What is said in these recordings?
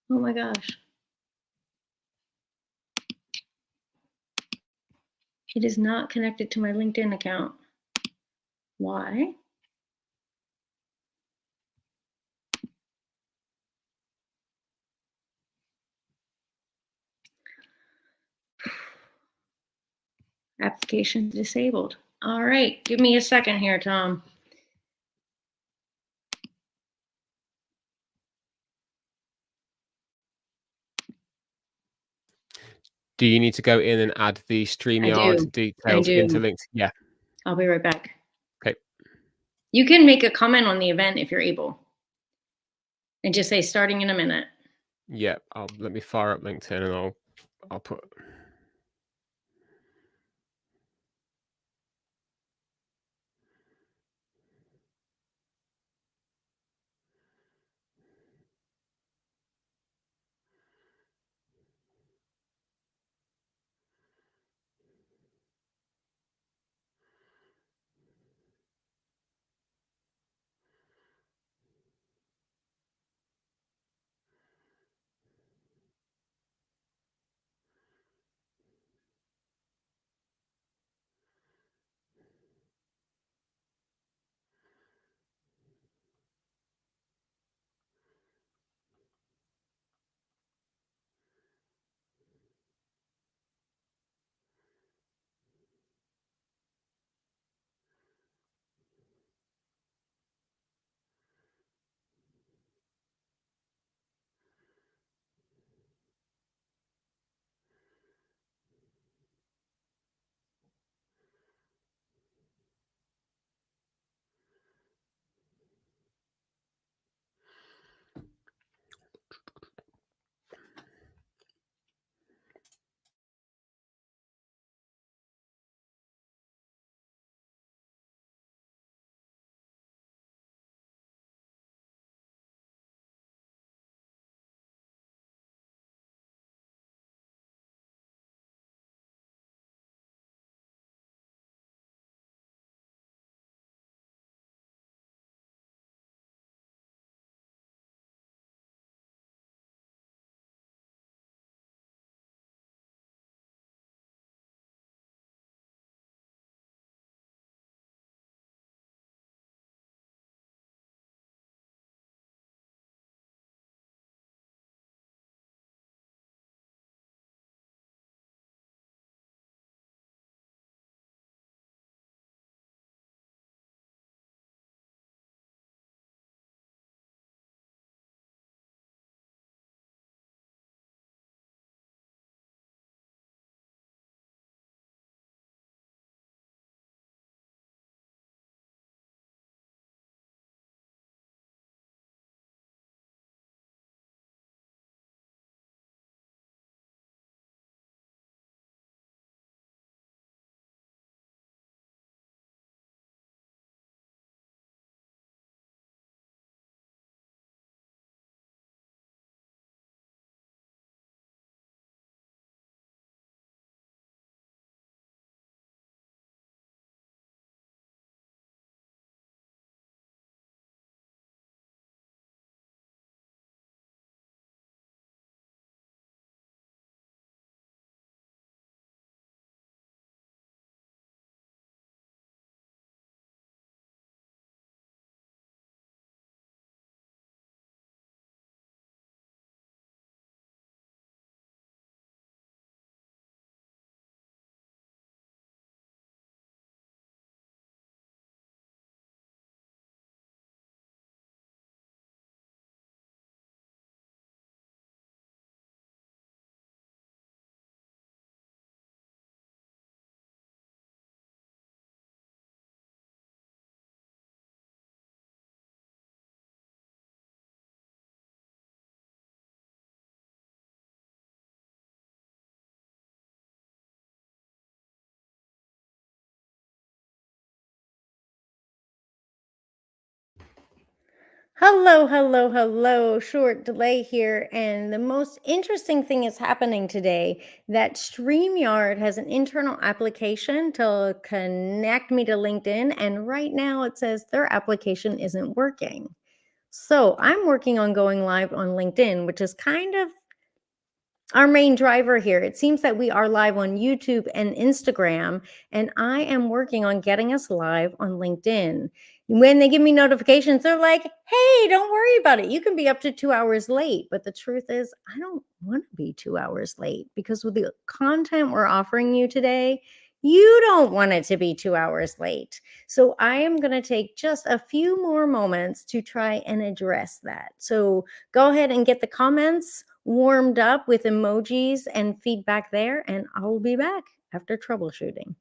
Oh my gosh. It is not connected to my LinkedIn account. Why? Application disabled. All right, give me a second here, Tom. Do you need to go in and add the StreamYard details into LinkedIn? Yeah. I'll be right back. Okay. You can make a comment on the event if you're able. And just say starting in a minute. Yeah, let me fire up LinkedIn and I'll put. Hello. Short delay here. And the most interesting thing is happening today that StreamYard has an internal application to connect me to LinkedIn. And right now it says their application isn't working. So I'm working on going live on LinkedIn, which is kind of our main driver here. It seems that we are live on YouTube and Instagram, and I am working on getting us live on LinkedIn. When they give me notifications, they're like, hey, don't worry about it. You can be up to 2 hours late. But the truth is, I don't want to be 2 hours late because with the content we're offering you today, you don't want it to be 2 hours late. So I am going to take just a few more moments to try and address that. So go ahead and get the comments warmed up with emojis and feedback there, and I'll be back after troubleshooting.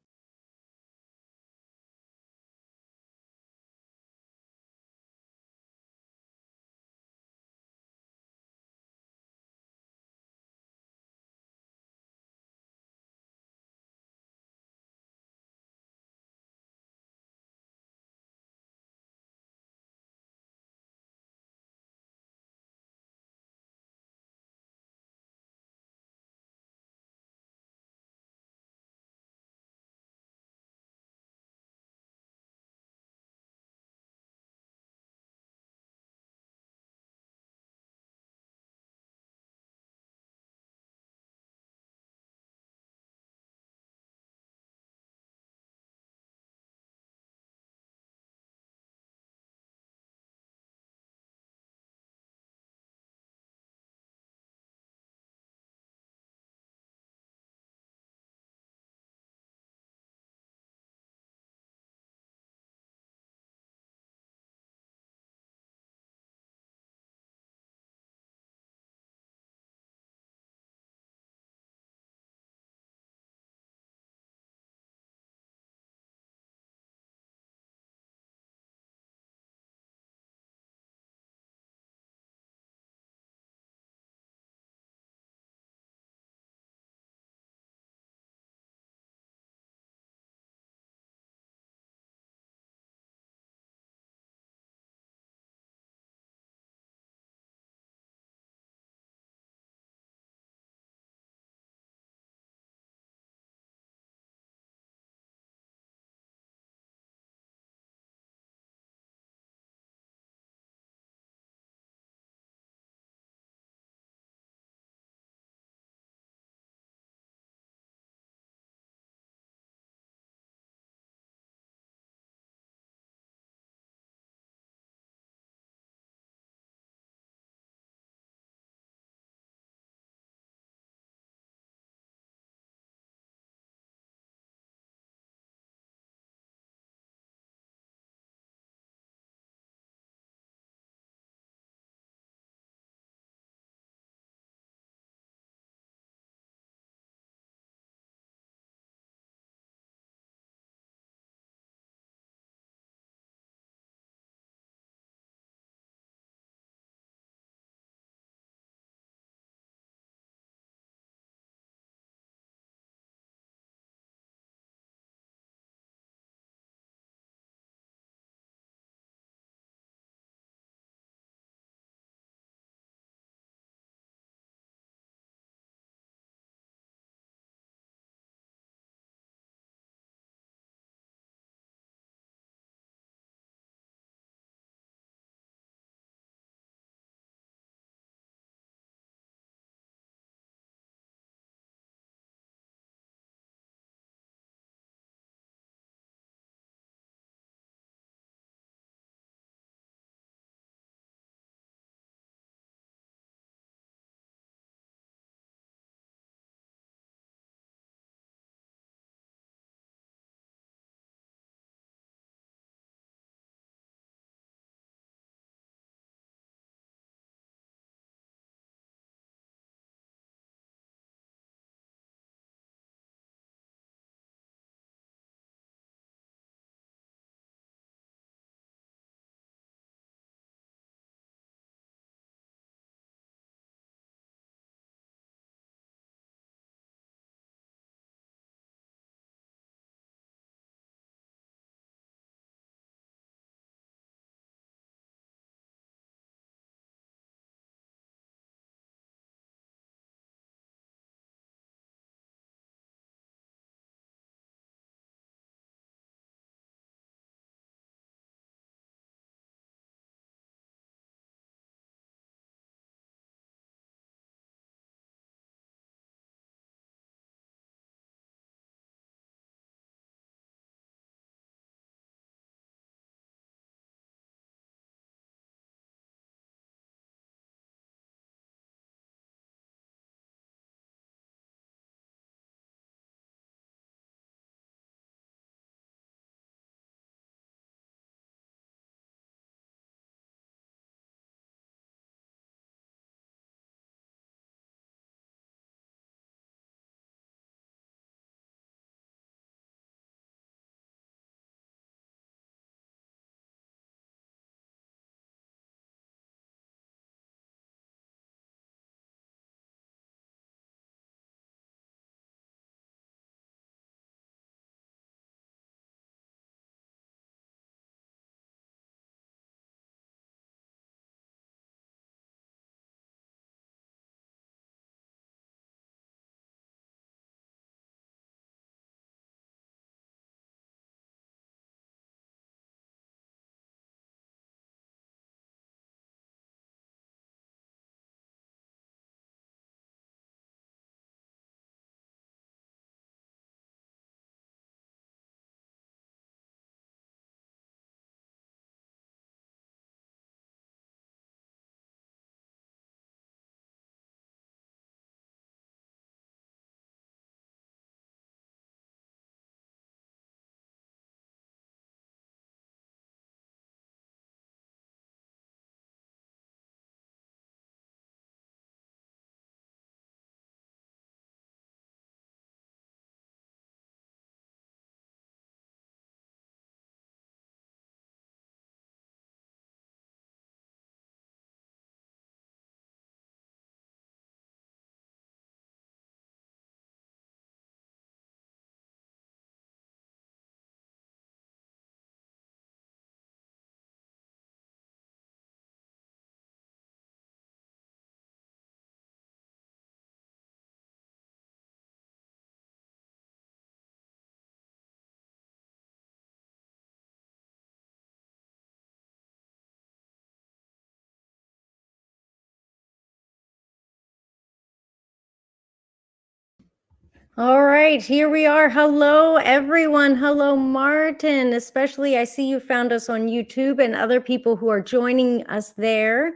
All right, here we are. Hello, everyone. Hello, Martin. Especially, I see you found us on YouTube and other people who are joining us there.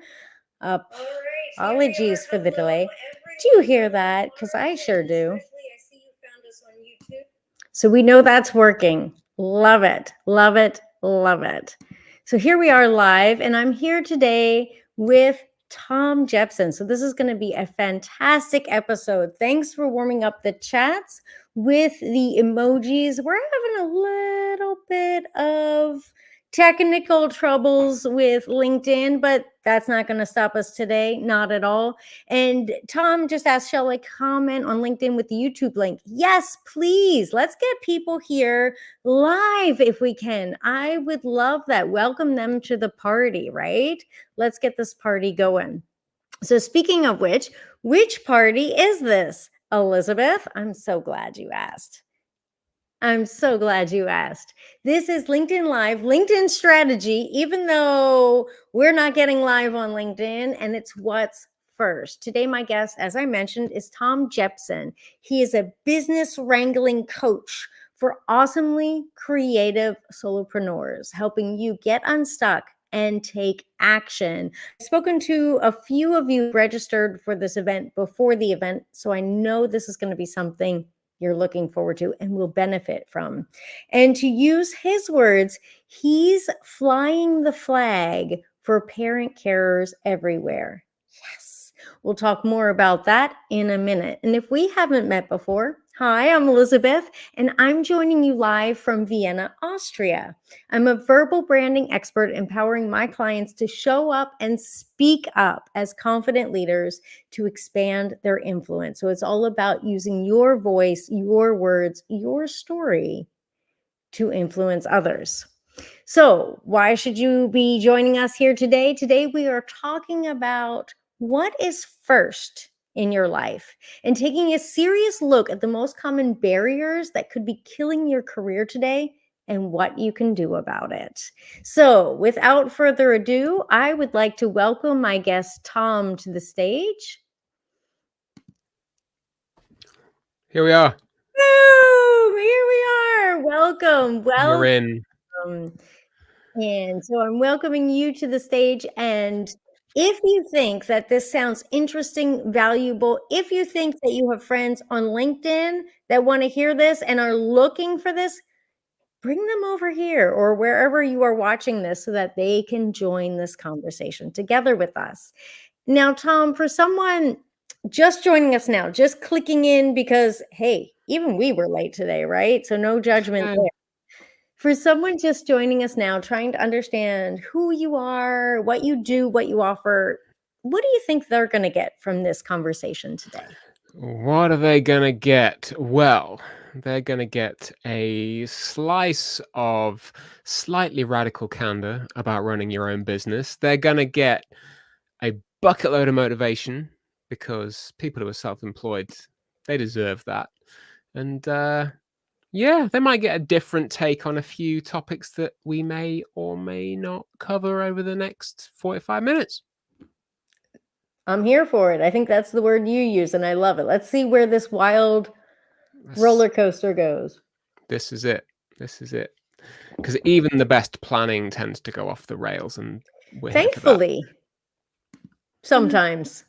Apologies for the delay. Do you hear that? Because I sure do. So we know that's working. Love it. Love it. Love it. So here we are live, and I'm here today with Tom Jepson. So this is going to be a fantastic episode. Thanks for warming up the chats with the emojis. We're having a little bit of technical troubles with LinkedIn, but that's not going to stop us today. Not at all. And Tom just asked, shall I comment on LinkedIn with the YouTube link? Yes, please. Let's get people here live if we can. I would love that. Welcome them to the party, right? Let's get this party going. So speaking of which party is this? Elizabeth, I'm so glad you asked. I'm so glad you asked. This is LinkedIn Live, LinkedIn strategy, even though we're not getting live on LinkedIn, and it's what's first. Today, my guest, as I mentioned, is Tom Jepson. He is a business wrangling coach for awesomely creative solopreneurs, helping you get unstuck and take action. I've spoken to a few of you registered for this event before the event, so I know this is going to be something you're looking forward to and will benefit from. And to use his words, he's flying the flag for parent carers everywhere. Yes, we'll talk more about that in a minute. And if we haven't met before, hi, I'm Elizabeth, and I'm joining you live from Vienna, Austria. I'm a verbal branding expert empowering my clients to show up and speak up as confident leaders to expand their influence. So it's all about using your voice, your words, your story to influence others. So why should you be joining us here today? Today we are talking about what is first in your life and taking a serious look at the most common barriers that could be killing your career today and what you can do about it. So without further ado, I would like to welcome my guest Tom to the stage. Here we are. Boom! Here we are. Welcome. You're in. And so I'm welcoming you to the stage. And if you think that this sounds interesting, valuable, if you think that you have friends on LinkedIn that want to hear this and are looking for this, bring them over here or wherever you are watching this so that they can join this conversation together with us. Now, Tom, for someone just joining us now, just clicking in because, hey, even we were late today, right? So no judgment there. For someone just joining us now, trying to understand who you are, what you do, what you offer, what do you think they're going to get from this conversation today? What are they going to get? Well, they're going to get a slice of slightly radical candor about running your own business. They're going to get a bucket load of motivation because people who are self-employed, they deserve that. And yeah, they might get a different take on a few topics that we may or may not cover over the next 45 minutes. I'm here for it. I think that's the word you use, and I love it. Let's see where this wild roller coaster goes. This is it. This is it. Because even the best planning tends to go off the rails, and we're thankfully, sometimes.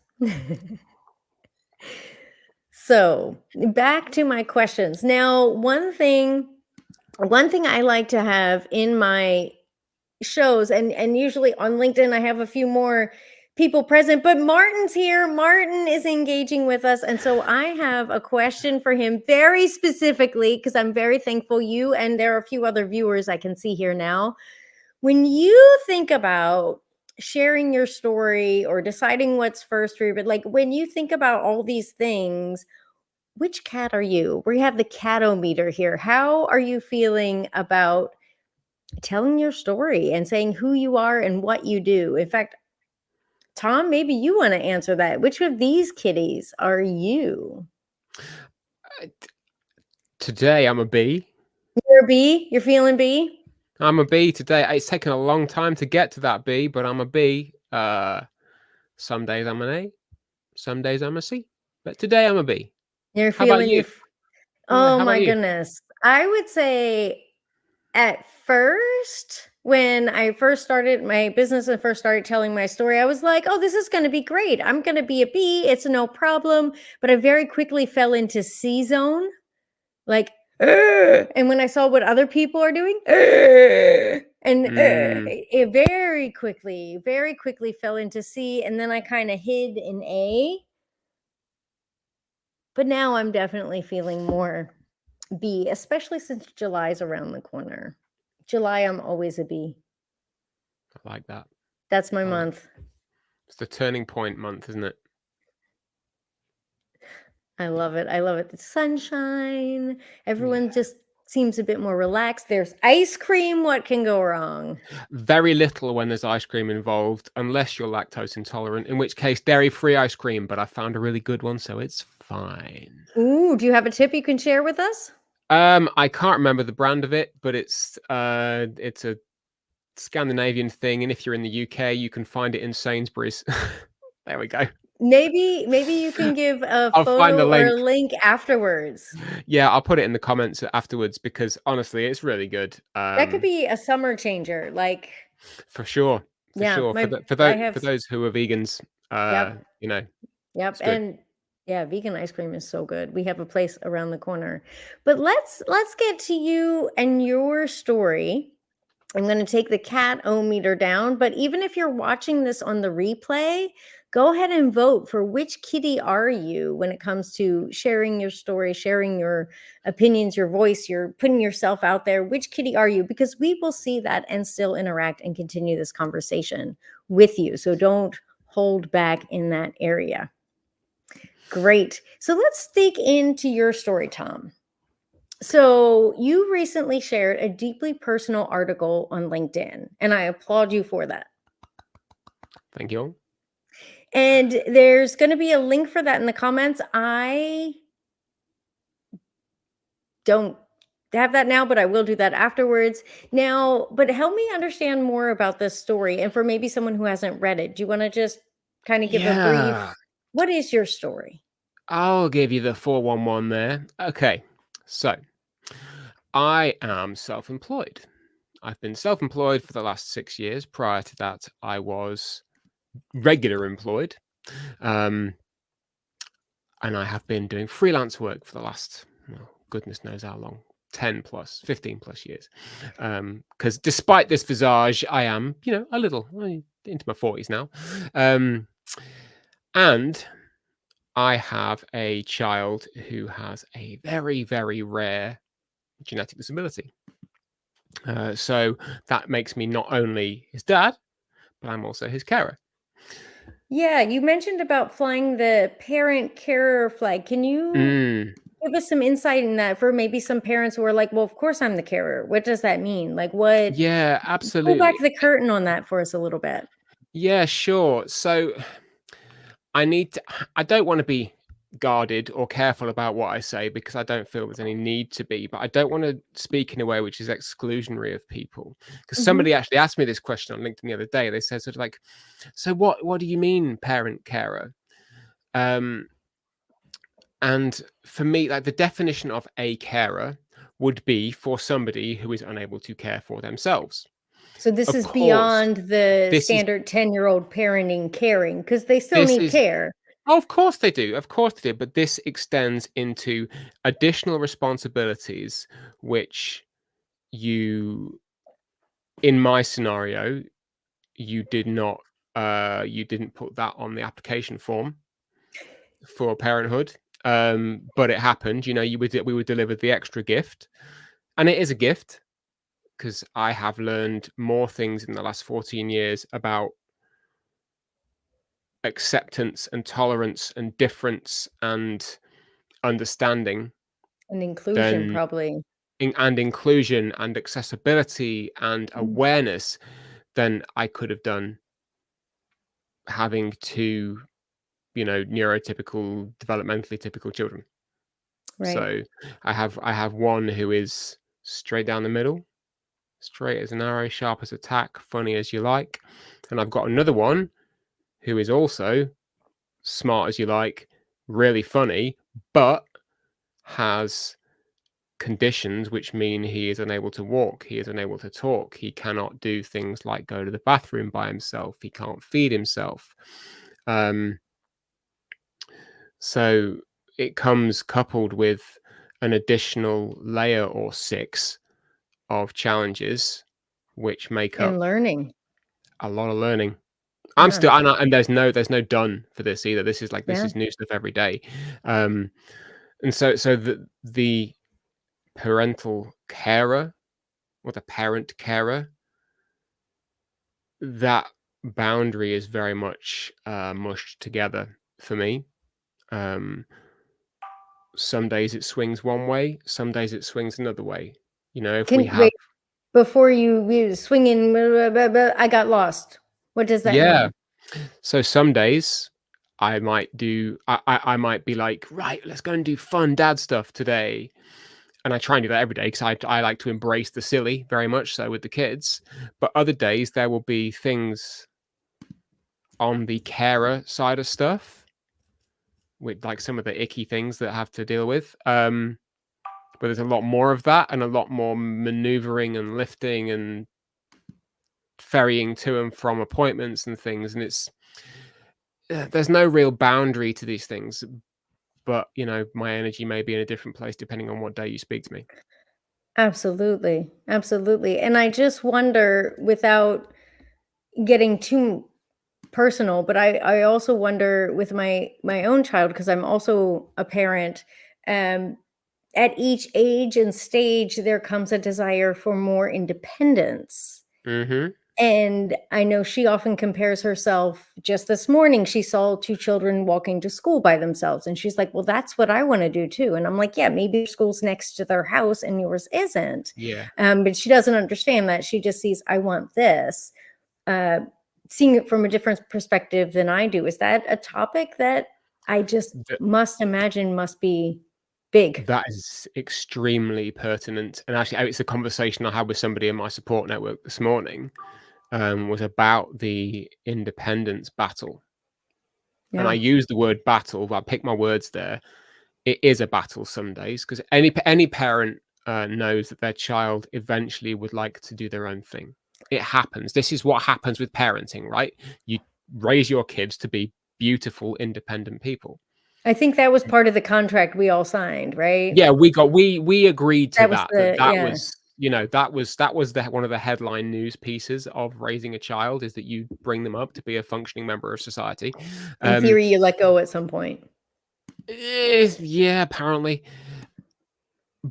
So back to my questions. Now, one thing I like to have in my shows, and usually on LinkedIn, I have a few more people present, but Martin's here. Martin is engaging with us. And so I have a question for him very specifically, because I'm very thankful you, and there are a few other viewers I can see here now. When you think about sharing your story or deciding what's first for you, but like when you think about all these things, which cat are you? We have the cat-o-meter here. How are you feeling about telling your story and saying who you are and what you do? In fact, Tom, maybe you want to answer that. Which of these kitties are you? Today, I'm a bee. You're a bee? You're feeling bee? I'm a bee today. It's taken a long time to get to that bee, but I'm a bee. Some days I'm an A, some days I'm a C, but today I'm a bee. You're How about feeling you? Oh How about my you? goodness. I would say at first, when I first started my business and first started telling my story, I was like, oh, this is going to be great. I'm going to be a bee. It's no problem. But I very quickly fell into C zone, like, "Ugh," and when I saw what other people are doing, "Ugh," and Mm, it very quickly fell into C. And then I kind of hid in A. But now I'm definitely feeling more B, especially since July's around the corner. July, I'm always a B. I like that. That's my I like month. it's the turning point month, isn't it? I love it. I love it. The sunshine. Yeah. Everyone just seems a bit more relaxed. There's ice cream. What can go wrong? Very little when there's ice cream involved, unless you're lactose intolerant, in which case dairy-free ice cream, but I found a really good one, so it's fine. Ooh, do you have a tip you can share with us? I can't remember the brand of it, but it's a Scandinavian thing, and if you're in the UK, you can find it in Sainsbury's. There we go. Maybe you can give a I'll find the photo or a link. link afterwards. Yeah, I'll put it in the comments afterwards because honestly, it's really good. That could be a summer changer. Like, For sure, for yeah, sure. my I For have those who are vegans, yep. you know, Yep, it's good. and yeah, vegan ice cream is so good. We have a place around the corner. But let's get to you and your story. I'm going to take the cat o meter down, but even if you're watching this on the replay, go ahead and vote for which kitty are you when it comes to sharing your story, sharing your opinions, your voice, you're putting yourself out there. Which kitty are you? Because we will see that and still interact and continue this conversation with you. So don't hold back in that area. Great. So let's dig into your story, Tom. So you recently shared a deeply personal article on LinkedIn, and I applaud you for that. Thank you. And there's going to be a link for that in the comments. I don't have that now, but I will do that afterwards. Now, but help me understand more about this story. And for maybe someone who hasn't read it, do you want to just kind of give a brief? Yeah, What is your story? I'll give you the 411 there. Okay, so I am self-employed. I've been self-employed for the last 6 years. Prior to that, I was regular employed. Um, and I have been doing freelance work for the last, well, goodness knows how long, 10 plus, 15 plus years. Because despite this visage, I am, a little into my 40s now. And I have a child who has a very, very rare genetic disability. So that makes me not only his dad, but I'm also his carer. Yeah, you mentioned about flying the parent carer flag. Can you Mm, give us some insight in that for maybe some parents who are like, well, of course I'm the carer. What does that mean? Like, what? yeah, Pull back absolutely. the curtain on that for us a little bit. Yeah, sure. So I need to, I don't want to be guarded or careful about what I say because I don't feel there's any need to be, but I don't want to speak in a way which is exclusionary of people. Because Mhm. somebody actually asked me this question on LinkedIn the other day. They said sort of like, so what do you mean parent carer? Um, and for me, like the definition of a carer would be for somebody who is unable to care for themselves. So this Of is course, beyond the this is standard 10-year-old parenting caring because they still this need is care. Oh, of course they do. Of course they do. But this extends into additional responsibilities, which you, in my scenario, you did not, you didn't put that on the application form for parenthood. But it happened. We were delivered the extra gift, and it is a gift because I have learned more things in the last 14 years about acceptance and tolerance and difference and understanding And inclusion, than probably. and inclusion and accessibility and Mm, awareness than I could have done having two, neurotypical, developmentally typical children. right. So I have one who is straight down the middle, straight as an arrow, sharp as a tack, funny as you like. And I've got another one who is also smart as you like, really funny, but has conditions which mean he is unable to walk, he is unable to talk, he cannot do things like go to the bathroom by himself, he can't feed himself. Um, so it comes coupled with an additional layer or 6 of challenges, which make And up learning. a lot of learning. I'm Yeah. still, and there's no done for this either. This is Yeah. new stuff every day. Um, and so the parental carer, or the parent carer, that boundary is very much mushed together for me. Um, some days it swings one way, some days it swings another way. You know, if we Can have, wait, before you swinging, I got lost. What does that yeah. mean? So some days I might be like, right, let's go and do fun dad stuff today. And I try and do that every day because I like to embrace the silly very much so with the kids. But other days there will be things on the carer side of stuff, with like some of the icky things that I have to deal with. But there's a lot more of that, and a lot more maneuvering and lifting and ferrying to and from appointments and things. And there's no real boundary to these things. But my energy may be in a different place depending on what day you speak to me. Absolutely. Absolutely. And I just wonder, without getting too personal, but I also wonder with my own child, because I'm also a parent. um at each age and stage there comes a desire for more independence. Hmm. And I know she often compares herself. Just this morning, she saw two children walking to school by themselves, and she's like, "Well, that's what I want to do too." And I'm like, "Yeah, maybe your school's next to their house and yours isn't." Yeah. But she doesn't understand that. She just sees, "I want this," uh, seeing it from a different perspective than I do. Is that a topic that I just must imagine must be big? That is extremely pertinent, and actually, it's a conversation I had with somebody in my support network this morning. Was about the independence battle, and I Yeah, use the word battle. But I pick my words there. It is a battle some days because any parent knows that their child eventually would like to do their own thing. It happens. This is what happens with parenting, right? You raise your kids to be beautiful, independent people. I think that was part of the contract we all signed, right? Yeah, we agreed to That was that. the That yeah. was the one of the headline news pieces of raising a child, is that you bring them up to be a functioning member of society. In Um, theory, you let go at some point. yeah, apparently.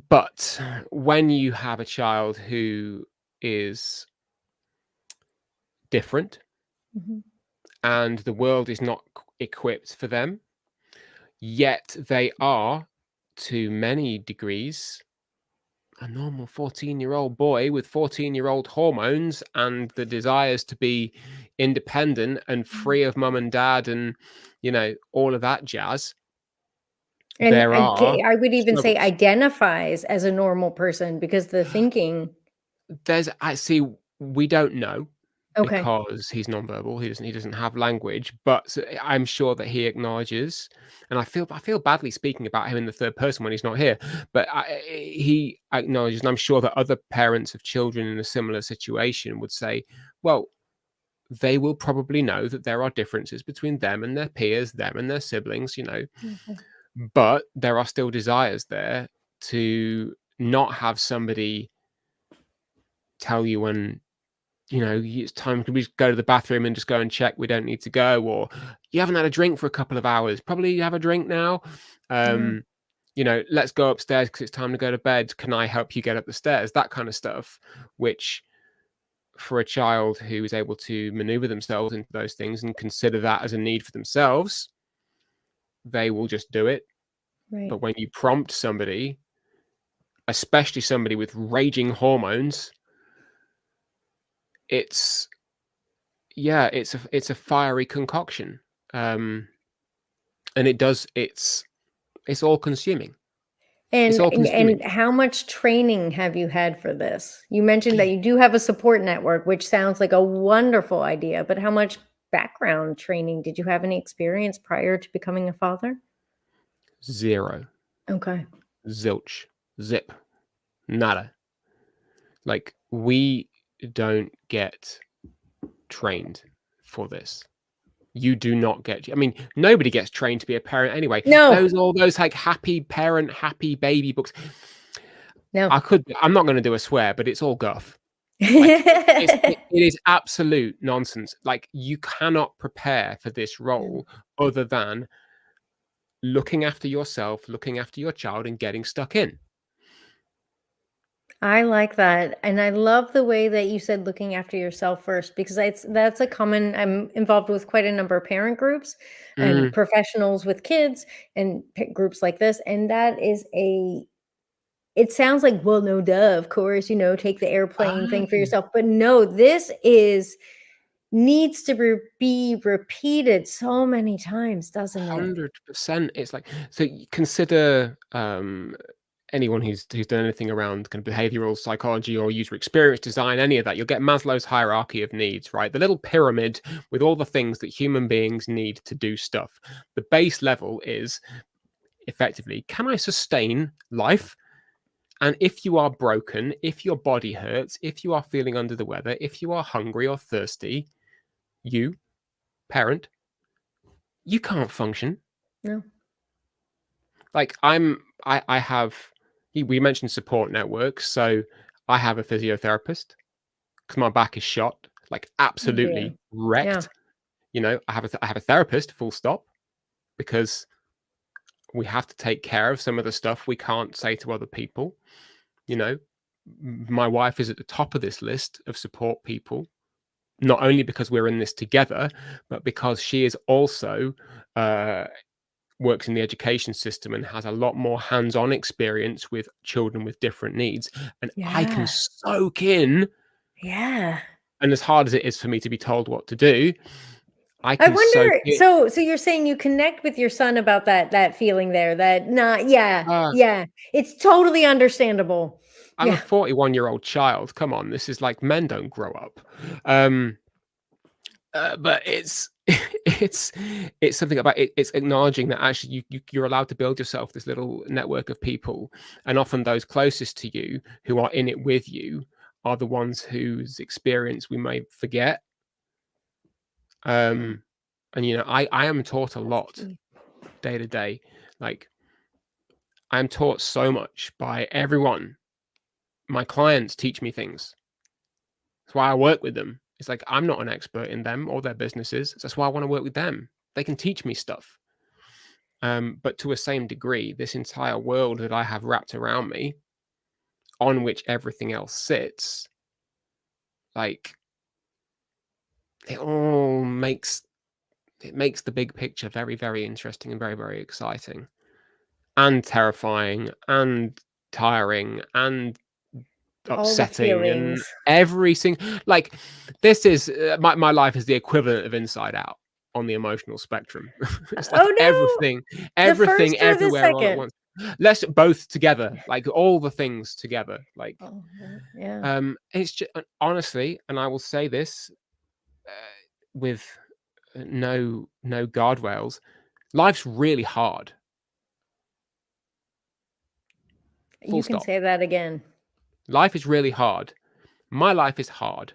But when you have a child who is different Mhm. and the world is not equipped for them, yet they are, to many degrees, a normal 14-year-old boy with 14-year-old hormones and the desires to be independent and free of mum and dad and all of that jazz. And There are I would even say struggles. identifies as a normal person, because the thinking. There's I see We don't know Okay. because he's nonverbal. He doesn't have language, but I'm sure that he acknowledges, and I feel badly speaking about him in the third person when he's not here, but he acknowledges, and I'm sure that other parents of children in a similar situation would say, well, they will probably know that there are differences between them and their peers, them and their siblings, Okay. but there are still desires there to not have somebody tell you when it's time. Can we just go to the bathroom and just go and check? We don't need to go. Or you haven't had a drink for a couple of hours. Probably have a drink now. Yeah. Um, let's go upstairs because it's time to go to bed. Can I help you get up the stairs? That kind of stuff, which for a child who is able to maneuver themselves into those things and consider that as a need for themselves, they will just do it. Right. But when you prompt somebody, especially somebody with raging hormones, it's it's a fiery concoction. Um, and it's all consuming. It's And all and consuming. and how much training have you had for this? You mentioned that you do have a support network, which sounds like a wonderful idea, but how much background training? Did you have any experience prior to becoming a father? Zero. Okay. Zilch. Zip. Nada. Like, we don't get trained for this. You do not get, I mean, nobody gets trained to be a parent anyway. No, All those like happy parent, happy baby books. no. I'm not gonna do a swear, but it's all guff. Like, it is absolute nonsense. Like, you cannot prepare for this role other than looking after yourself, looking after your child, and getting stuck in. I like that, and I love the way that you said looking after yourself first, because that's a common I'm involved with quite a number of parent groups and Mm, professionals with kids and groups like this, and that is a it sounds like, well, no, duh, of course, take the airplane thing for yourself, but no, this is needs to be repeated so many times, doesn't it? 100%. It's like, so you consider, anyone who's done anything around kind of behavioral psychology or user experience design, any of that, you'll get Maslow's hierarchy of needs, right? The little pyramid with all the things that human beings need to do stuff. The base level is effectively, can I sustain life? And if you are broken, if your body hurts, if you are feeling under the weather, if you are hungry or thirsty, you, parent, you can't function. No. Like, I have, we mentioned support networks. So I have a physiotherapist because my back is shot, like Oh, dear. absolutely Yeah. wrecked. I have a therapist, full stop, because we have to take care of some of the stuff we can't say to other people. You know, my wife is at the top of this list of support people, not only because we're in this together, but because she is also uh, works in the education system and has a lot more hands-on experience with children with different needs. And I can Yeah. soak in, Yeah. and as hard as it is for me to be told what to do, I I can soak wonder, it. so you're saying you connect with your son about that feeling there, that not yeah, Uh, yeah. It's totally understandable. I'm a Yeah. 41-year-old child. Come on, this is like, men don't grow up. Um, but it's it's something about it. It's acknowledging that actually you're allowed to build yourself this little network of people, and often those closest to you who are in it with you are the ones whose experience we may forget. Yeah. Um, and I am taught a That's lot key. day to day. Like, I am taught so much by everyone. My clients teach me things. That's why I work with them. It's like, I'm not an expert in them or their businesses. That's why I want to work with them. They can teach me stuff. But to a same degree, this entire world that I have wrapped around me, on which everything else sits, like, it all makes the big picture very, very interesting and very, very exciting and terrifying and tiring and All the upsetting and feelings. every single, like, this is my life is the equivalent of Inside Out on the emotional spectrum. It's like Oh, no. The everything first or the everywhere all at second? once. Let's both together, like all the things together. Like, Oh, yeah. it's just, honestly, and I will say this with no guardrails, life's really hard. Full You can stop. say that again. Life is really hard. My life is hard.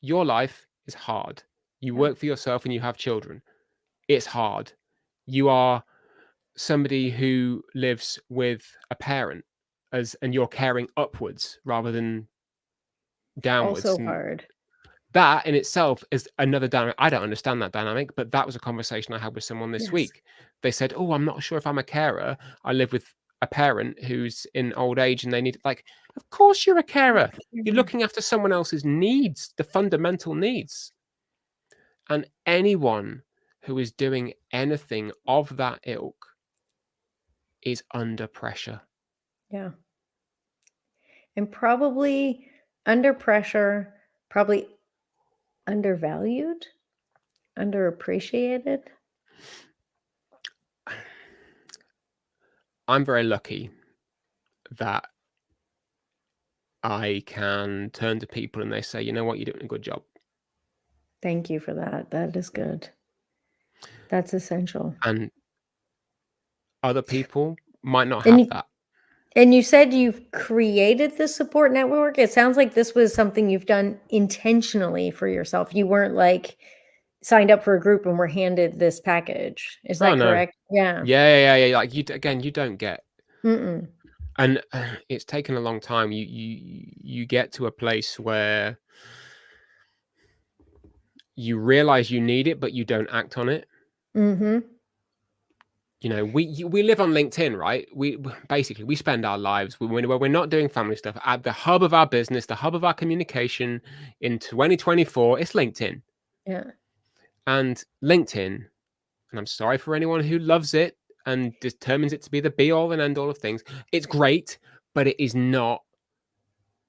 Your life is hard. You Yeah. work for yourself and you have children. It's hard. You are somebody who lives with a parent, and you're caring upwards rather than downwards. Also And hard. that in itself is another dynamic. I don't understand that dynamic, but that was a conversation I had with someone this Yes. week. They said, "Oh, I'm not sure if I'm a carer. I live with a parent who's in old age and they need," like, of course you're a carer. You're Yeah. looking after someone else's needs, the fundamental needs. And anyone who is doing anything of that ilk is under pressure. Yeah. And probably under pressure, probably undervalued, underappreciated. I'm very lucky that I can turn to people and they say, "You know what? You're doing a good job." Thank you for that. That is good. That's essential. And other people might not And have you that. And you said you've created this support network. It sounds like this was something you've done intentionally for yourself. You weren't like signed up for a group and were handed this package. Is Oh, that no. correct? Yeah. Yeah. Like, again, you don't get, Mm-mm. and it's taken a long time. You get to a place where you realize you need it, but you don't act on it. Mm-hmm. You know, we live on LinkedIn, right? Basically we spend our lives when we're not doing family stuff at the hub of our business, the hub of our communication in 2024. It's LinkedIn, Yeah. and LinkedIn. And I'm sorry for anyone who loves it and determines it to be the be all and end all of things. It's great, but it is not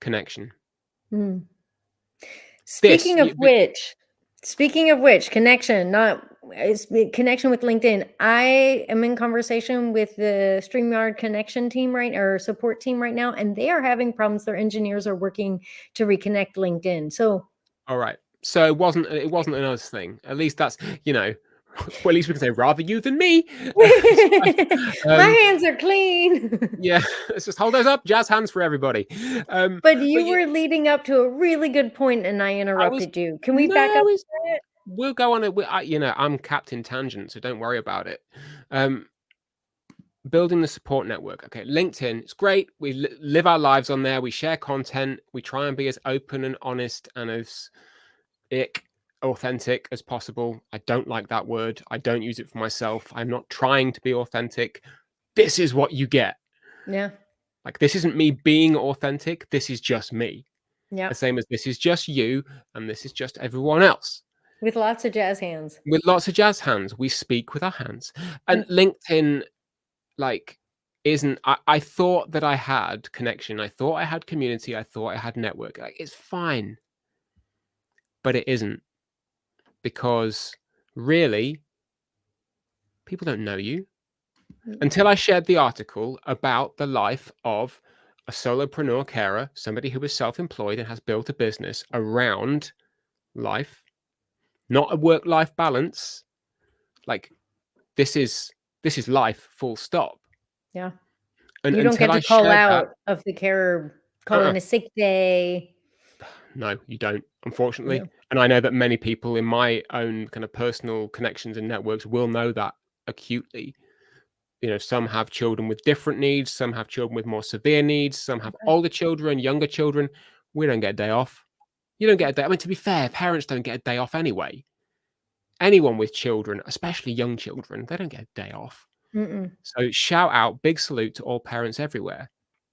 connection. Mm. This, Speaking of which, connection, not connection with LinkedIn. I am in conversation with the StreamYard connection team or support team right now, and they are having problems. Their engineers are working to reconnect LinkedIn. So all right. So it wasn't an us thing. At least that's, you know, well, at least we can say rather you than me. So, my um, hands are clean. yeah, let's just hold those up. Jazz hands for everybody. But But you you, were leading up to a really good point, and I I was interrupted you. Can we back no, up it's a bit? we'll go on it. You know, I'm Captain Tangent, so don't worry about it. Um, Building the support network. Okay, LinkedIn, it's great. We live our lives on there. We share content. We try and be as open and honest and as authentic as possible. I don't like that word. I don't use it for myself. I'm not trying to be authentic. This is what you get. Yeah. Like, this isn't me being authentic. This is just me. The Yep. same as this is just you and this is just everyone else. With lots of jazz hands. With lots of jazz hands, we speak with our hands. And Yep. LinkedIn, like, isn't, I thought that I had connection. I thought I had community. I thought I had network. Like, it's fine, but it isn't, because really, people don't know you. Mm. Until I shared the article about the life of a solopreneur carer, somebody who is self-employed and has built a business around life, not a work-life balance. Like, this is life, full stop. Yeah. And You don't until get I to call shared that, out of the carer, call uh-uh, in a sick day. no, you don't, unfortunately. No. And I know that many people in my own kind of personal connections and networks will know that acutely. You know, some have children with different needs, some have children with more severe needs, some have Okay. older children, younger children. We don't get a day off. You don't get a day. I mean, to be fair, parents don't get a day off anyway. Anyone with children, especially young children, they don't get a day off. Mm-mm. So shout out, big salute to all parents everywhere.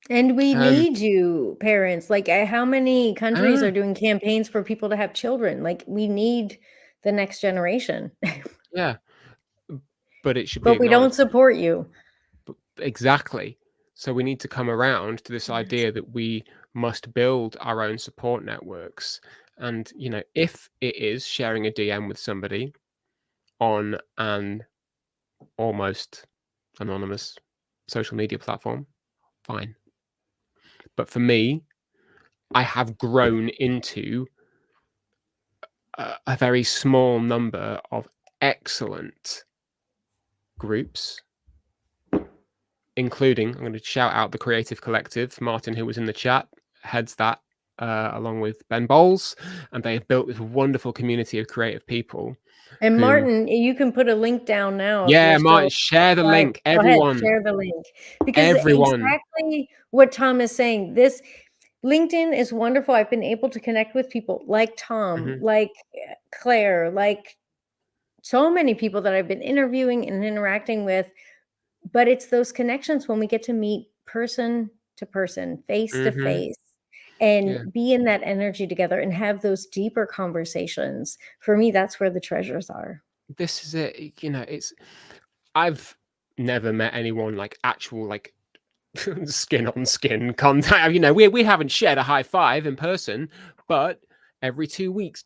And we Um, need you, parents. Like, how many countries ah, are doing campaigns for people to have children? Like, we need the next generation, yeah, but it should be but we don't acknowledged. support you. Exactly. So we need to come around to this Yes. idea that we must build our own support networks. And, you know, if it is sharing a DM with somebody on an almost anonymous social media platform, fine. But for me, I have grown into a very small number of excellent groups, including, I'm going to shout out the Creative Collective. Martin, who was in the chat, heads that, along with Ben Bowles, and they have built this wonderful community of creative people And who, Martin, you can put a link down now if you're yeah, still Martin, share the live. link, Go ahead, everyone, share the link. Because everyone. exactly what Tom is saying, this LinkedIn is wonderful. I've been able to connect with people like Tom, Mhm, like Claire, like so many people that I've been interviewing and interacting with. But it's those connections when we get to meet person to person, face to mhm, face, yeah. and be in that energy together and have those deeper conversations. For me, that's where the treasures are. This is it, you know, I've never met anyone like actual, like, skin on skin contact. You know, we haven't shared a high five in person, but every 2 weeks,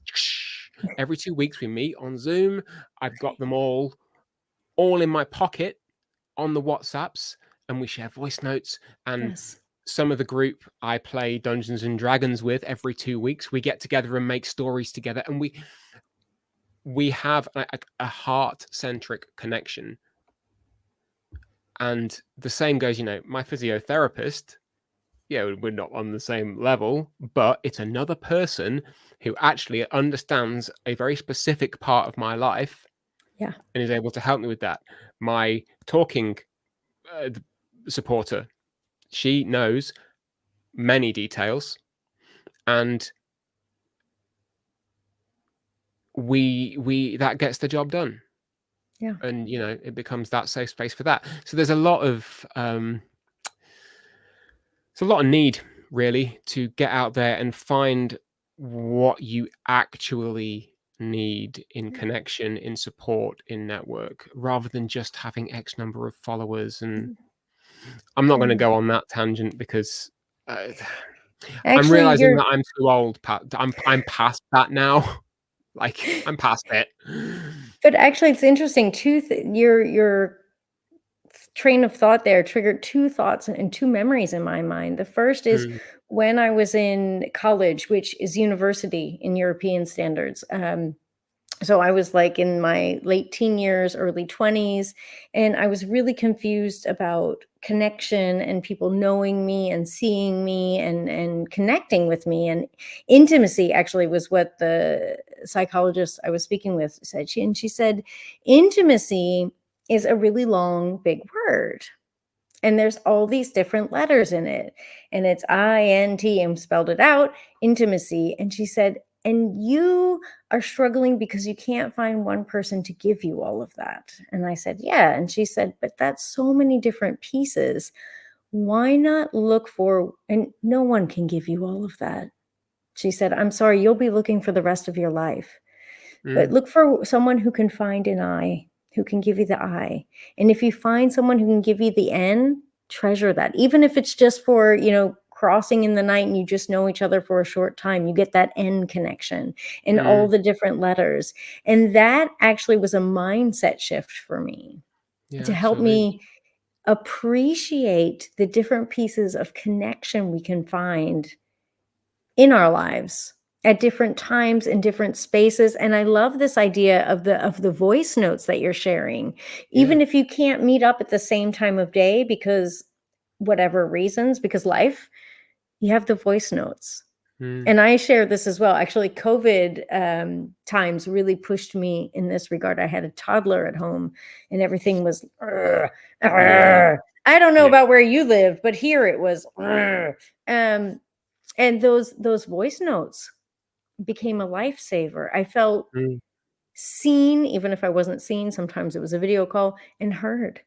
every 2 weeks we meet on Zoom. I've got them all in my pocket on the WhatsApps, and we share voice notes. And Yes. some of the group I play Dungeons and Dragons with every 2 weeks, we get together and make stories together, and we have a heart centric connection. And the same goes, my physiotherapist, yeah, we're not on the same level, but it's another person who actually understands a very specific part of my life Yeah. and is able to help me with that. My talking supporter, she knows many details, and we that gets the job done. Yeah. And it becomes that safe space for that. So there's a lot of need, really, to get out there and find what you actually need in connection, in support, in network, rather than just having X number of followers. And I'm not going to Yeah. go on that tangent because I'm Actually, realizing you're that I'm too old. I'm past that now. Like, I'm past it. but actually it's interesting too, your train of thought there triggered two thoughts and two memories in my mind. The first is Mm, when I was in college, which is university in European standards. So I was like in my late teen years, early 20s, and I was really confused about connection and people knowing me and seeing me and connecting with me. And intimacy actually was what the psychologist I was speaking with said. She said intimacy is a really long big word, and there's all these different letters in it, and it's I-N-T, and spelled it out, intimacy. And she said, and you are struggling because you can't find one person to give you all of that. And I said, yeah. And she said, but that's so many different pieces. Why not look for, and no one can give you all of that. She said, I'm sorry, you'll be looking for the rest of your life. But mm, look for someone who can find an I, who can give you the I. And if you find someone who can give you the N, treasure that. Even if it's just for, crossing in the night and you just know each other for a short time, you get that N connection and all mm. the different letters. And that actually was a mindset shift for me Yeah, to help absolutely. me appreciate the different pieces of connection we can find in our lives at different times in different spaces. And I love this idea of the voice notes that you're sharing. Yeah. Even if you can't meet up at the same time of day because whatever reasons, because life, you have the voice notes. Mm, And I share this as well. Actually, COVID times really pushed me in this regard. I had a toddler at home and everything was, "Arr, yeah. arr." I don't know Yeah. about where you live, but here it was, "Arr." And those voice notes became a lifesaver. I felt Mm, seen, even if I wasn't seen. Sometimes it was a video call, and heard.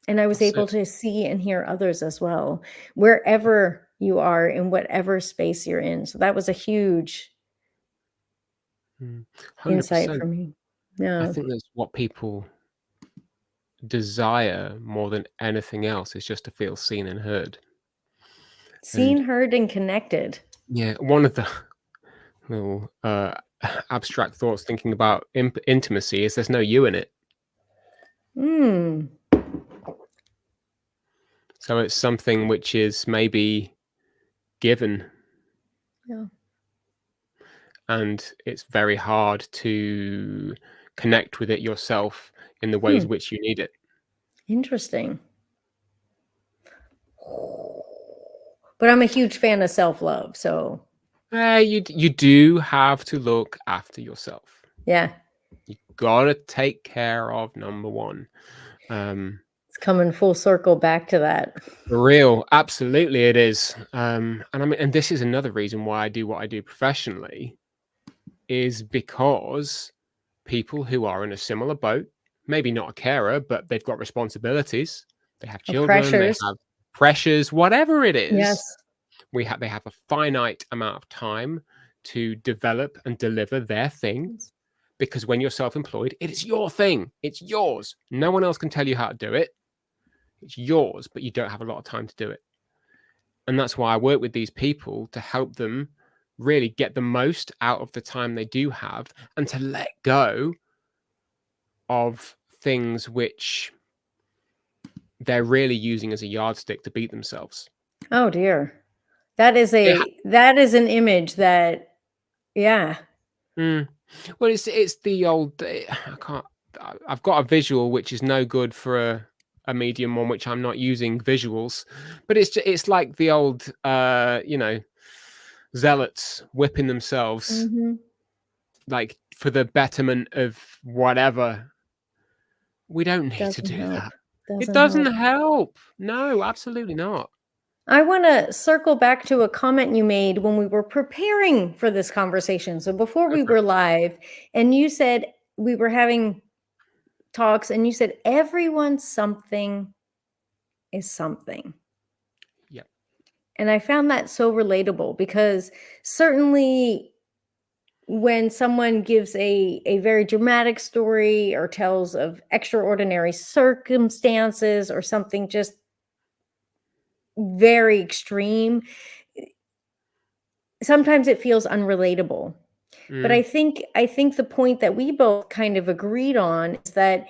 And I was that's able it. to see and hear others as well, wherever you are in whatever space you're in. So that was a huge Mm, insight 100%. for me. I Yeah. think that's what people desire more than anything else, is just to feel seen and heard. Seen, And heard, and connected. yeah, one of the little abstract thoughts thinking about intimacy is there's no you in it. Mm. So it's something which is maybe given, Yeah. and it's very hard to connect with it yourself in the ways Hmm. which you need it. Interesting. But I'm a huge fan of self-love. So You do have to look after yourself. yeah, You gotta take care of number one. it's coming full circle back to that. For real, absolutely it is. And I mean, and this is another reason why I do what I do professionally, is because people who are in a similar boat, maybe not a carer, but they've got responsibilities, they have children, they Pressures. have pressures, whatever it is, Yes. they have a finite amount of time to develop and deliver their thing. Yes. Because when you're self-employed, it is your thing. It's yours. No one else can tell you how to do it. It's yours, but you don't have a lot of time to do it. And that's why I work with these people, to help them really get the most out of the time they do have, and to let go of things which they're really using as a yardstick to beat themselves. Oh dear. That is It ha- an image that, yeah. mm. Well, it's the old. I can't. I've got a visual which is no good for a medium on which I'm not using visuals, but it's like the old, zealots whipping themselves, Mhm. like, for the betterment of whatever. We don't need to Doesn't do help. that. It Doesn't doesn't help. help. No, absolutely not. I want to circle back to a comment you made when we were preparing for this conversation. So before Go we for it. were live, and you said we were having talks, and you said everyone's something is something. Yep. And I found that so relatable because certainly when someone gives a very dramatic story or tells of extraordinary circumstances or something just very extreme, sometimes it feels unrelatable. But Mm, I think the point that we both kind of agreed on is that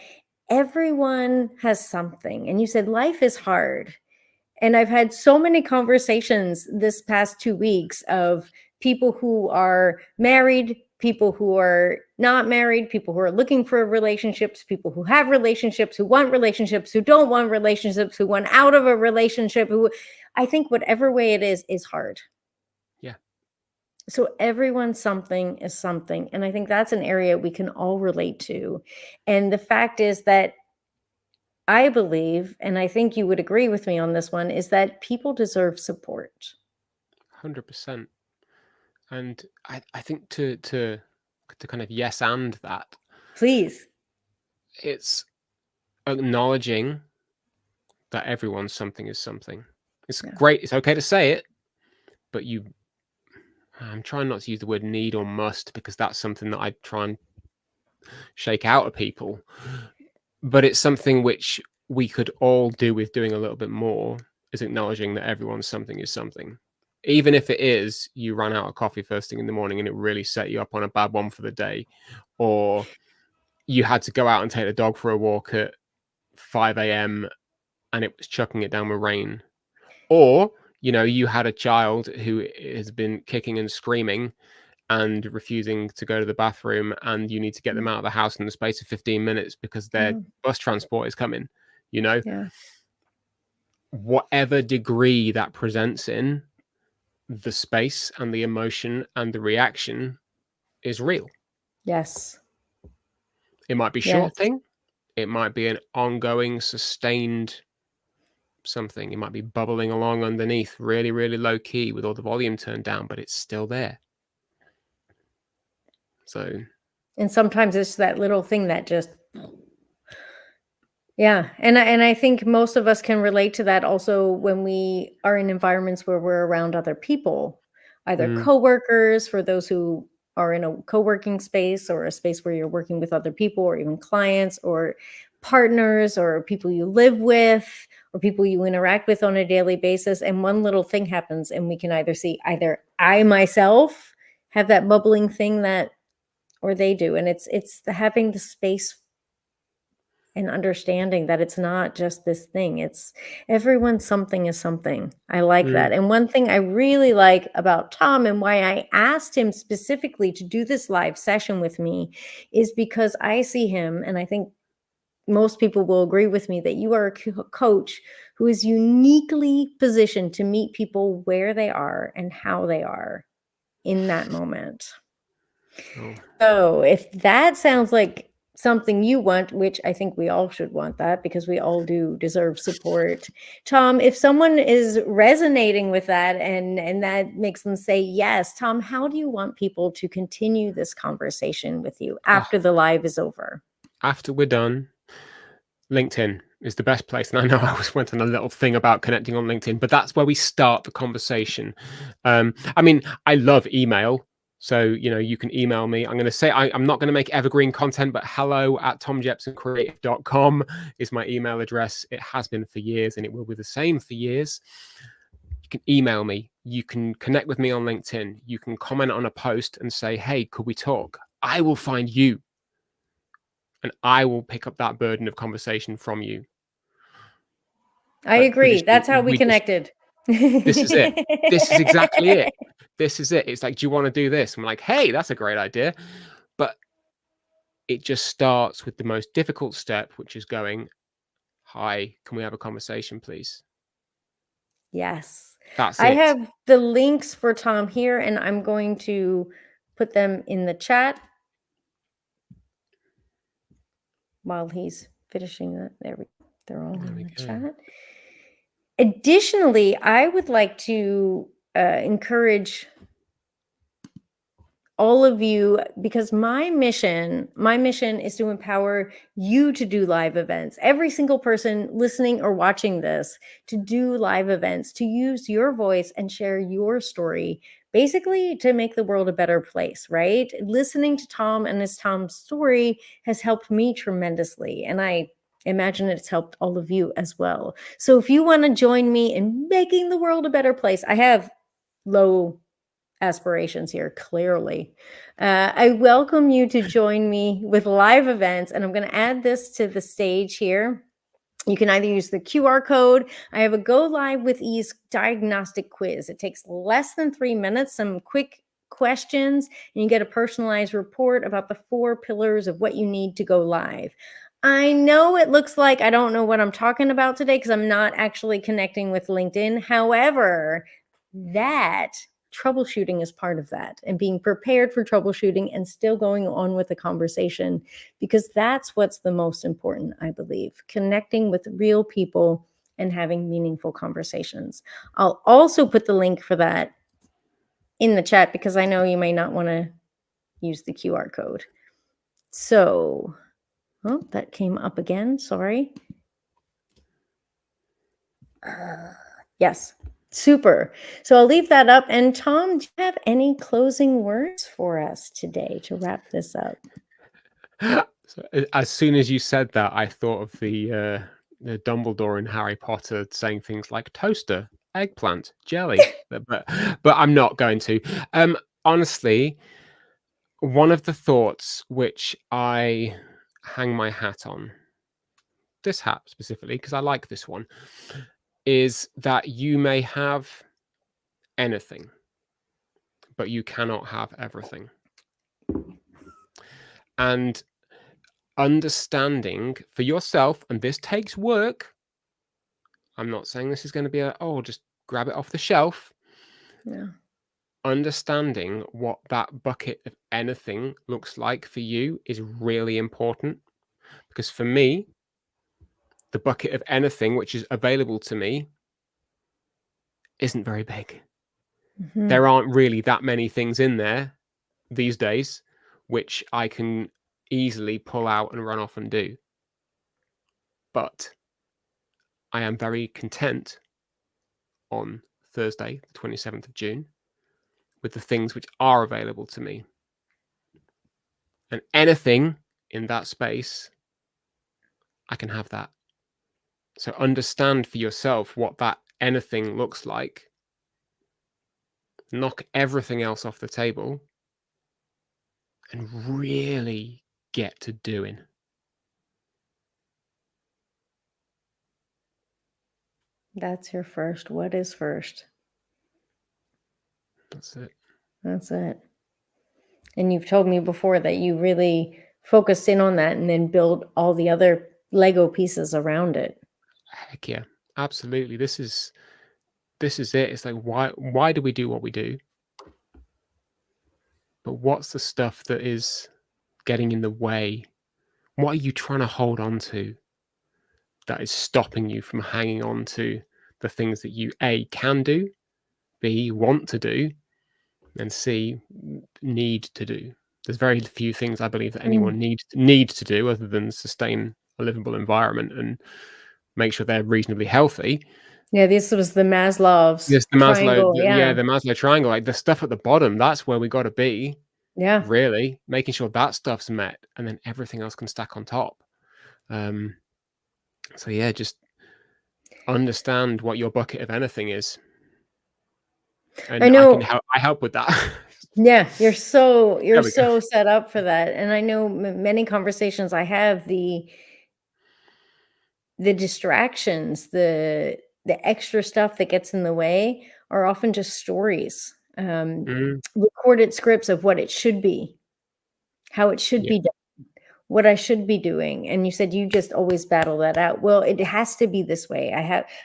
everyone has something. And you said life is hard. And I've had so many conversations this past 2 weeks of people who are married, people who are not married, people who are looking for relationships, people who have relationships, who want relationships, who don't want relationships, who want out of a relationship, who I think whatever way it is hard. yeah. So everyone's something is something. And I think that's an area we can all relate to. And the fact is that I believe, and I think you would agree with me on this one, is that people deserve support. 100%. And I think to kind of yes and that, Please. it's acknowledging that everyone's something is something. It's Yeah. great. It's okay to say it, but I'm trying not to use the word need or must, because that's something that I try and shake out of people. But it's something which we could all do with doing a little bit more, is acknowledging that everyone's something is something. Even if it is you ran out of coffee first thing in the morning and it really set you up on a bad one for the day, or you had to go out and take the dog for a walk at 5 a.m. and it was chucking it down with rain, or you had a child who has been kicking and screaming and refusing to go to the bathroom, and you need to get them Mm, out of the house in the space of 15 minutes because their yeah. bus transport is coming. you know Yeah. Whatever degree that presents in, the space and the emotion and the reaction is real. Yes. It might be short Yes. thing, it might be an ongoing sustained something. It might be bubbling along underneath, really, really low key with all the volume turned down, but it's still there. So, And sometimes it's that little thing that just yeah, and I think most of us can relate to that also when we are in environments where we're around other people, either mm, coworkers for those who are in a co-working space or a space where you're working with other people or even clients or partners or people you live with or people you interact with on a daily basis and one little thing happens and we can either see either I myself have that bubbling thing that or they do and it's having the space and understanding that it's not just this thing. It's everyone's something is something. I like mm, that. And one thing I really like about Tom and why I asked him specifically to do this live session with me is because I see him, and I think most people will agree with me that you are a coach who is uniquely positioned to meet people where they are and how they are in that moment. oh, So, if that sounds like something you want, which I think we all should want that because we all do deserve support. Tom, if someone is resonating with that and that makes them say yes, Tom, how do you want people to continue this conversation with you oh, after the live is over? after we're done, LinkedIn is the best place. And I know I always went on a little thing about connecting on LinkedIn, but that's where we start the conversation. I mean, I love email. So, you can email me. I'm going to say, I'm not going to make evergreen content, but hello@tomjepsoncreative.com is my email address. It has been for years and it will be the same for years. You can email me. You can connect with me on LinkedIn. You can comment on a post and say, hey, could we talk? I will find you and I will pick up that burden of conversation from you. I But agree. traditionally, That's how we we just connected. this is it. This is exactly it. This is it. It's like, do you want to do this? I'm like, hey, that's a great idea. But it just starts with the most difficult step, which is going, hi, can we have a conversation, please? Yes. That's I it. have the links for Tom here, and I'm going to put them in the chat while he's finishing that. There we go. They're all There in we the go. chat. Additionally, I would like to encourage all of you, because my mission is to empower you to do live events. Every single person listening or watching this, to do live events, to use your voice and share your story, basically to make the world a better place, right? Listening to Tom and Tom's story has helped me tremendously, and I imagine it's helped all of you as well. So if you want to join me in making the world a better place, I have low aspirations here, clearly. I welcome you to join me with live events, and I'm going to add this to the stage here. You can either use the QR code. I have a Go Live with Ease diagnostic quiz. It takes less than 3 minutes, some quick questions, and you get a personalized report about the 4 pillars of what you need to go live. I know it looks like I don't know what I'm talking about today because I'm not actually connecting with LinkedIn. However, that troubleshooting is part of that, and being prepared for troubleshooting and still going on with the conversation, because that's what's the most important, I believe, connecting with real people and having meaningful conversations. I'll also put the link for that in the chat because I know you may not want to use the QR code. So, oh, that came up again. Sorry. Yes. Super. So I'll leave that up. And Tom, do you have any closing words for us today to wrap this up? So, as soon as you said that, I thought of the Dumbledore in Harry Potter saying things like toaster, eggplant, jelly, but I'm not going to. Honestly, one of the thoughts which I hang my hat on, this hat specifically, because I like this one, is that you may have anything, but you cannot have everything. And understanding for yourself, and this takes work. I'm not saying this is going to be just grab it off the shelf. Yeah. Understanding what that bucket of anything looks like for you is really important, because for me, the bucket of anything which is available to me isn't very big. Mm-hmm. There aren't really that many things in there these days which I can easily pull out and run off and do. But I am very content on Thursday, the 27th of June, with the things which are available to me. And anything in that space, I can have that. So understand for yourself what that anything looks like. Knock everything else off the table and really get to doing. That's your first. What is first? That's it. That's it. And you've told me before that you really focused in on that and then build all the other Lego pieces around it. Heck yeah, absolutely. This is it. It's like, why do we do what we do? But what's the stuff that is getting in the way? What are you trying to hold on to that is stopping you from hanging on to the things that you A, can do, B, want to do, and C, need to do? There's very few things I believe that anyone needs to do other than sustain a livable environment and make sure they're reasonably healthy. Yeah, this was the Maslow's triangle. The Maslow triangle. Like the stuff at the bottom, that's where we got to be. Yeah. Really making sure that stuff's met, and then everything else can stack on top. So yeah, just understand what your bucket of anything is, and I know. I help with that. Yeah, you're so we go. set up for that. And I know many conversations I have, the distractions, the extra stuff that gets in the way are often just stories, recorded scripts of what it should be, how it should Yeah. be done, what I should be doing. And you said you just always battle that out. Well, it has to be this way.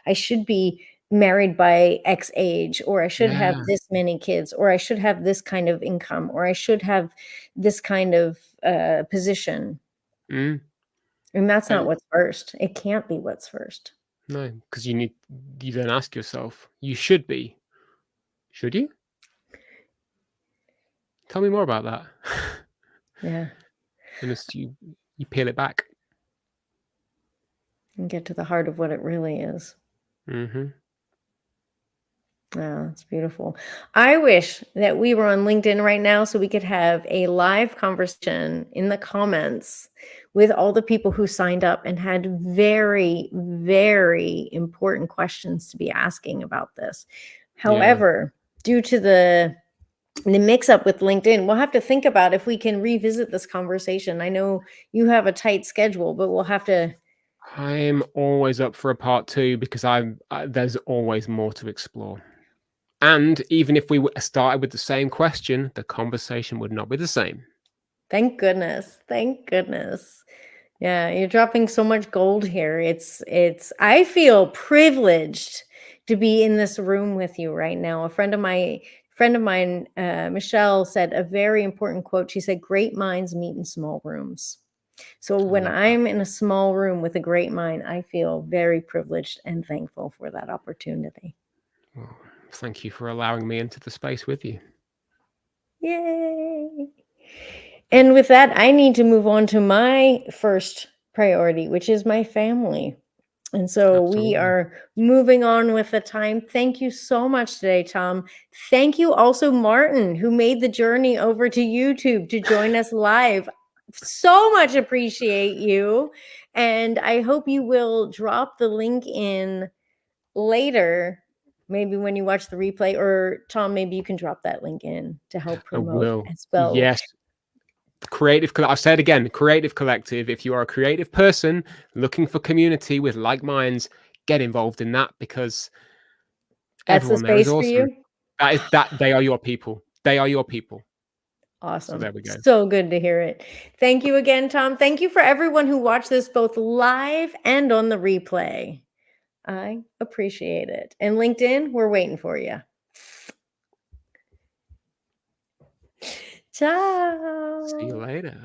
I should be married by X age, or I should have Yeah. this many kids, or I should have this kind of income, or I should have this kind of position. Mm. And that's not And what's first. It can't be what's first. no, because you then ask yourself, you should be. Should you? Tell me more about that. Yeah. And you peel it back. And get to the heart of what it really is. Mhm. Oh, that's beautiful. I wish that we were on LinkedIn right now so we could have a live conversation in the comments with all the people who signed up and had very, very important questions to be asking about this. Yeah. However, due to the mix up with LinkedIn, we'll have to think about if we can revisit this conversation. I know you have a tight schedule, but we'll have to. I'm always up for a part 2 because there's always more to explore. And even if we started with the same question, the conversation would not be the same. Thank goodness. Thank goodness. Yeah, you're dropping so much gold here. I feel privileged to be in this room with you right now. A friend of mine, Michelle, said a very important quote. She said, "Great minds meet in small rooms." So I when love that. I'm in a small room with a great mind, I feel very privileged and thankful for that opportunity. Well, thank you for allowing me into the space with you. Yay. And with that, I need to move on to my first priority, which is my family. And so we Absolutely. are moving on with the time. Thank you so much today, Tom. Thank you also, Martin, who made the journey over to YouTube to join us live. So much appreciate you. And I hope you will drop the link in later, maybe when you watch the replay, or Tom, maybe you can drop that link in to help I promote will. as well. Yes. I'll say it again, creative collective. If you are a creative person looking for community with like minds, get involved in that because That's the everyone there is space for awesome. you. That they are your people. They are your people. So Awesome. there we go. So good to hear it. Thank you again, Tom. Thank you for everyone who watched this both live and on the replay. I appreciate it. And LinkedIn, we're waiting for you. See you Ciao. later.